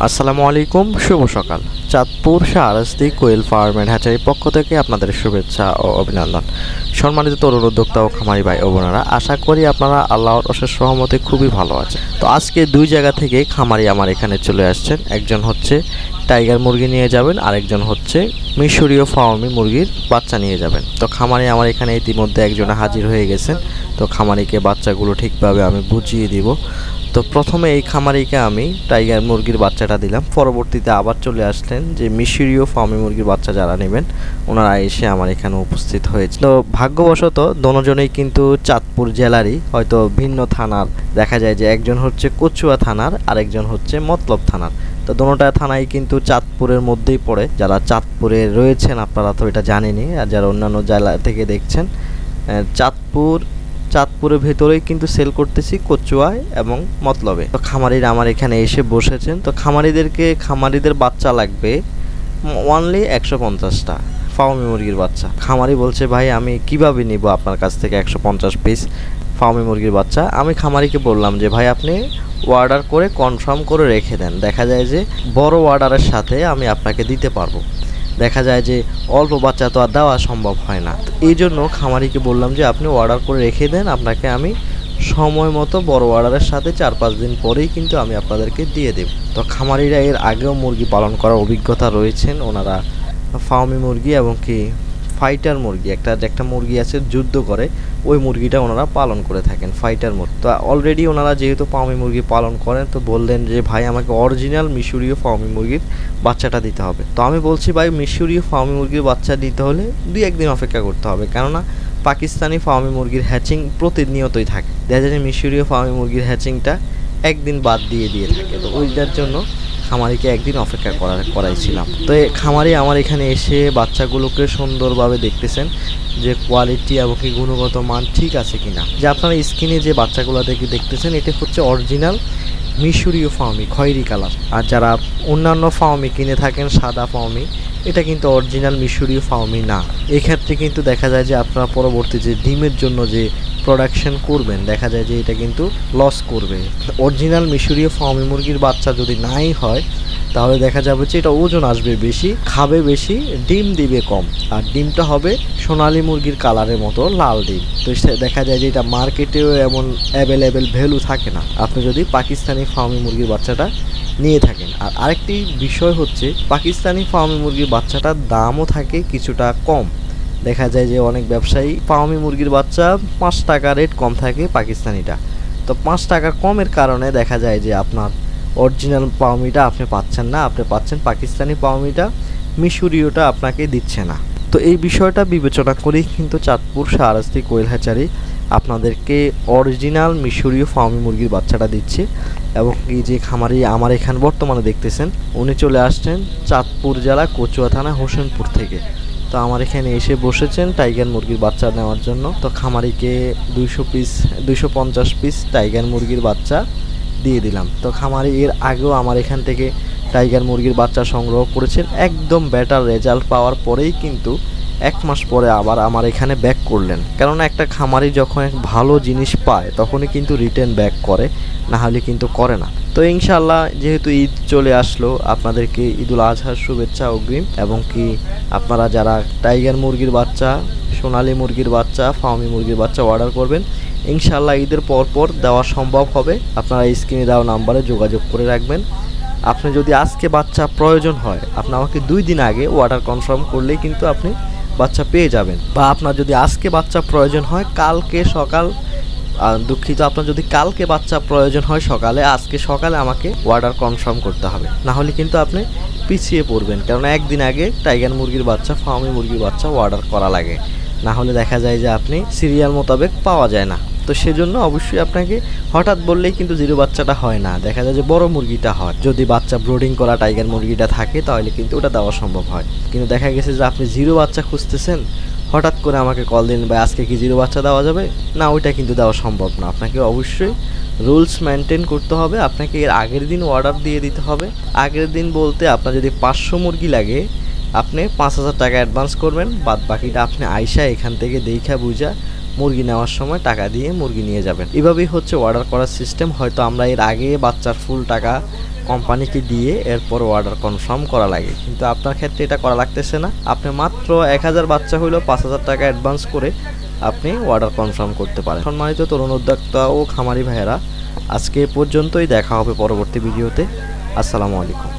আসসালামু আলাইকুম, শুভ সকাল। Chandpur Shahrasti quail farm and হ্যাচারির পক্ষ থেকে আপনাদের শুভেচ্ছা ও অভিনন্দন। সম্মানিত তরুণ উদ্যোক্তা ও খামারি ভাই ও বোনেরা, আশা করি আপনারা আল্লাহর অশেষ রহমতে খুবই ভালো আছেন। তো আজকে দুই জায়গা থেকে খামারি আমার এখানে চলে আসছেন। একজন হচ্ছে টাইগার মুরগি নিয়ে যাবেন, আরেকজন হচ্ছে মিশরীয় ফার্মি মুরগির বাচ্চা নিয়ে যাবেন। তো খামারি আমার এখানে ইতিমধ্যে একজনে হাজির হয়ে গেছেন। তো খামারিকে বাচ্চাগুলো ঠিকভাবে আমি বুঝিয়ে দিব। তো প্রথমে এই খামারিকে আমি টাইগার মুরগির বাচ্চাটা দিলাম, পরবর্তীতে আবার চলে আসলেন যে মিশরীয় ফার্মি মুরগির বাচ্চা যারা নেবেন ওনারা এসে আমার এখানে উপস্থিত হয়েছে। তো ভাগ্যবশত দোনোজনেই কিন্তু চাঁদপুর জেলারই, হয়তো ভিন্ন থানার। দেখা যায় যে একজন হচ্ছে কচুয়া থানার, আরেকজন হচ্ছে মতলব থানার। তো দোনোটা থানাই কিন্তু চাঁদপুরের মধ্যেই পড়ে। যারা চাঁদপুরে রয়েছেন আপনারা তো এটা জানেনই, আর যারা অন্যান্য জেলা থেকে দেখছেন, চাঁদপুরের ভেতরেই কিন্তু সেল করতেছি কচুয়ায় এবং মতলবে। তো খামারিরা আমার এখানে এসে বসেছেন। তো খামারিদের বাচ্চা লাগবে অনলি 150টা ফার্মি মুরগির বাচ্চা। খামারি বলছে, ভাই আমি কিভাবে নিব আপনার কাছ থেকে 150 পিস ফার্মি মুরগির বাচ্চা? আমি খামারিকে বললাম যে ভাই আপনি অর্ডার করে কনফার্ম করে রেখে দেন, দেখা যায় যে বড় অর্ডারের সাথে আমি আপনাকে দিতে পারবো। দেখা যায় যে অল্প বাচ্চা তো আর দেওয়া সম্ভব হয় না। তো এই জন্য খামারিকে বললাম যে আপনি অর্ডার করে রেখে দেন, আপনাকে আমি সময় মতো বড় অর্ডারের সাথে 4-5 দিন পরেই কিন্তু আমি আপনাদেরকে দিয়ে দেব। তো খামারিরা এর আগেও মুরগি পালন করার অভিজ্ঞতা রয়েছেন। ওনারা ফার্মি মুরগি এবং কি ফাইটার মুরগি, একটা মুরগি আছে যুদ্ধ করে, ওই মুরগিটা ওনারা পালন করে থাকেন, ফাইটার মুরগি। তো অলরেডি ওনারা যেহেতু ফার্মি মুরগি পালন করেন, তো বললেন যে ভাই আমাকে অরিজিনাল মিশরীয় ফার্মি মুরগির বাচ্চাটা দিতে হবে। তো আমি বলছি ভাই মিশরীয় ফার্মি মুরগির বাচ্চা দিতে হলে 2-1 দিন অপেক্ষা করতে হবে, কেননা পাকিস্তানি ফার্মি মুরগির হ্যাচিং প্রতিনিয়তই থাকে। দেখা যায় যে মিশরীয় ফার্মি মুরগির হ্যাচিংটা একদিন বাদ দিয়ে থাকে। তো ওইটার জন্য খামারিকে একদিন অপেক্ষা করাইছিলাম। তো খামারি আমার এখানে এসে বাচ্চাগুলোকে সুন্দরভাবে দেখতেছেন যে কোয়ালিটি এবং কি গুণগত মান ঠিক আছে কিনা। যে আপনারা স্ক্রিনে যে বাচ্চাগুলো দেখতেছেন এটা হচ্ছে অরিজিনাল মিশরীয় ফার্মি, খয়েরি কালার। আর যারা অন্যান্য ফার্মি কিনে থাকেন সাদা ফার্মি, এটা কিন্তু অরিজিনাল মিশরীয় ফার্মি না। এক্ষেত্রে কিন্তু দেখা যায় যে আপনারা পরবর্তী যে ডিমের জন্য যে প্রোডাকশন করবেন, দেখা যায় যে এটা কিন্তু লস করবে। অরিজিনাল মিশরীয় ফার্মি মুরগির বাচ্চা যদি নাই হয়, তাহলে দেখা যাবে যে এটা ওজন আসবে বেশি, খাবে বেশি, ডিম দিবে কম, আর ডিমটা হবে সোনালী মুরগির কালারের মতো লাল ডিম। তো দেখা যায় যে এটা মার্কেটেও এমন অ্যাভেলেবেল ভ্যালু থাকে না আপনি যদি পাকিস্তানি ফার্মি মুরগির বাচ্চাটা নিয়ে থাকেন। আর আরেকটি বিষয় হচ্ছে পাকিস্তানি ফার্মি মুরগির বাচ্চাটার দামও থাকে কিছুটা কম। দেখা যায় যে অনেক ব্যবসায়ী ফার্মি মুরগির বাচ্চা 5 টাকা রেট কম থাকে পাকিস্তানিটা। তো 5 টাকা কমের কারণে দেখা যায় যে আপনার অরিজিনাল ফার্মিটা আপনি পাচ্ছেন না, আপনি পাচ্ছেন পাকিস্তানি ফার্মিটা, মিশরীয়টা আপনাকে দিচ্ছে না। তো এই বিষয়টা বিবেচনা করেই কিন্তু চাঁদপুর শাহরাস্তি কোয়েল হ্যাচারি আপনাদেরকে অরিজিনাল মিশরীয় ফার্মি মুরগির বাচ্চাটা দিচ্ছে। এবং এই যে খামারি আমার এখানে বর্তমানে দেখতেছেন, উনি চলে আসছেন চাঁদপুর জেলা কচুয়া থানা হোসেনপুর থেকে। তো আমার এখানে এসে বসেছেন টাইগার মুরগির বাচ্চা নেওয়ার জন্য। তো খামারিকে 250 পিস টাইগার মুরগির বাচ্চা দিয়ে দিলাম। তো খামারি এর আগেও আমার এখান থেকে টাইগার মুরগির বাচ্চা সংগ্রহ করেছেন, একদম বেটার রেজাল্ট পাওয়ার পরেই কিন্তু 1 মাস পরে আবার আমার এখানে ব্যাক করলেন। কেননা একটা খামারি যখন এক ভালো জিনিস পায় তখনই কিন্তু রিটার্ন ব্যাক করে, না হলে কিন্তু করে না। তো ইনশাআল্লাহ যেহেতু ঈদ চলে আসলো, আপনাদেরকে ঈদুল আজহার শুভেচ্ছা অগ্রিম। এবং কি আপনারা যারা টাইগার মুরগির বাচ্চা, সোনালী মুরগির বাচ্চা, ফার্মি মুরগির বাচ্চা অর্ডার করবেন, ইনশাআল্লাহ ঈদের পর দেওয়া সম্ভব হবে। আপনারা স্ক্রিনে দেওয়া নাম্বারে যোগাযোগ করে রাখবেন। আপনি যদি আজকে বাচ্চা প্রয়োজন হয়, আপনি আমাকে 2 দিন আগে অর্ডার কনফার্ম করলেই কিন্তু আপনি বাচ্চা পেয়ে যাবেন। বা আপনার যদি আজকে বাচ্চা প্রয়োজন হয় কালকে সকাল, আপনার যদি কালকে বাচ্চা প্রয়োজন হয় সকালে, আজকে সকালে আমাকে অর্ডার কনফার্ম করতে হবে, না হলে কিন্তু আপনি পিছিয়ে পড়বেন। কারণ একদিন আগে টাইগার মুরগির বাচ্চা, ফার্মি মুরগির বাচ্চা অর্ডার করা লাগে, না হলে দেখা যায় যে আপনি সিরিয়াল মোতাবেক পাওয়া যায় না। তো সেজন্য অবশ্যই আপনাকে হঠাৎ বললেই কিন্তু জিরো বাচ্চাটা হয় না, দেখা যায় যে বড় মুরগিটা হয়। যদি বাচ্চা ব্রোডিং করা টাইগার মুরগিটা থাকে তাহলে কিন্তু ওটা দেওয়া সম্ভব হয়। কিন্তু দেখা গেছে যে আপনি জিরো বাচ্চা খুঁজতেছেন, হঠাৎ করে আমাকে কল দিন, ভাই আজকে কি জিরো বাচ্চা দেওয়া যাবে? না, ওইটা কিন্তু দেওয়া সম্ভব না। আপনাকে অবশ্যই রুলস মেনটেন করতে হবে। আপনাকে এর আগের দিন অর্ডার দিয়ে দিতে হবে। আগের দিন বলতে আপনার যদি 500 মুরগি লাগে, আপনি 5000 টাকা অ্যাডভান্স করবেন, বাদ বাকিটা আপনি আইসা এখান থেকে দেখা বুঝা মুরগি নেওয়ার সময় টাকা দিয়ে মুরগি নিয়ে যাবেন। এভাবেই হচ্ছে অর্ডার করার সিস্টেম। হয়তো আমরা এর আগে বাচ্চার ফুল টাকা কোম্পানিকে দিয়ে এরপর অর্ডার কনফার্ম করা লাগে, কিন্তু আপনার ক্ষেত্রে এটা করা লাগতেছে না। আপনি মাত্র 1000 বাচ্চা হইলেও 5000 টাকা অ্যাডভান্স করে আপনি অর্ডার কনফার্ম করতে পারেন। সম্মানিত তরুণ উদ্যোক্তা ও খামারি ভাইয়েরা, আজকে পর্যন্তই, দেখা হবে পরবর্তী ভিডিওতে। আসসালামু আলাইকুম।